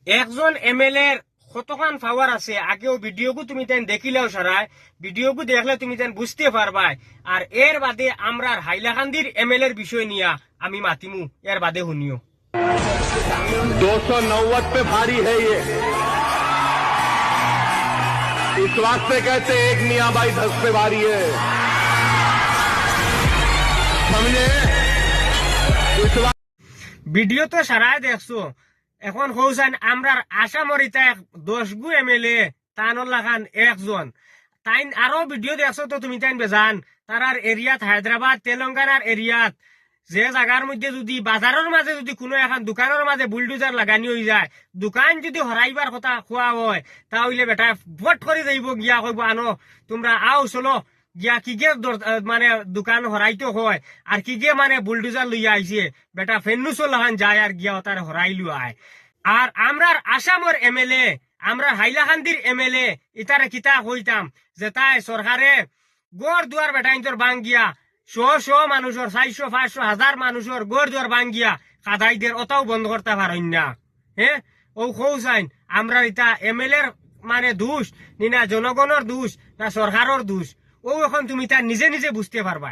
একজন এমএলএ এর কতখান পাওয়ার আছে আগেও ভিডিওগু তুমি তেন দেখিলেও সারায় ভিডিওগু দেখলে তুমি তেন বুঝতে পারবাই। আর এর বাদে আমরার হাইলাকান্দির এমএলএ এর বিষয় নিয়া আমি মাতিমু, এর বাদে শুনিও। 290 पे भारी है ये, इस वास्ते कहते एक मियां भाई 10 पे भारी है, समझे? ভিডিও তো সারায় দেখছো। এখন হৌসান আমরার আসামরিতা 10 গু এমএলএ তানুল্লাহ খান একজন, তাই আরো ভিডিও দেখছো তো তুমি তাই বেজান তারার এরিয়াত হায়দ্রাবাদ তেলেঙ্গানার এরিয়াত যে জায়গার মধ্যে যদি বাজারের মাঝে যদি কোনো এখন দোকানের মাঝে বুলডোজার লাগানি হয়ে যায়, দোকান যদি হরাইবার কথা খোয়া হয় তাহলে বেটা ভোট করে যাইব গিয়া কইব আনো তোমরা আও চলো গিয়া কি গে মানে দোকান হরাইতে হয় আর কি গে মানে বুলডোজার লইয়া আইছে বেটা ফেন্নুসো লাহান যায় আর গিয়া তার হরাইলু আয়। আর আমরার আসামের এমএলএ আমরা হাইলাকান্দির এমএলএ ইতারে কিতা কইতাম যে তাই সরকারে গড় দুয়ার বেটা ইন্তর বাঙ্গিয়া 100 মানুষের 400-500 মানুষের গড় দুয়ার বাঙ্গিয়া কাদাইদের ওটাও বন্ধ করতে পারেন না। হ্যাঁ ও কৌসাইন আমরা ইতা এমএলএ মানে দোষ নি না জনগণের দোষ না সরকারের দোষ, ও এখন তুমি তার নিজে নিজে বুঝতে পারবা।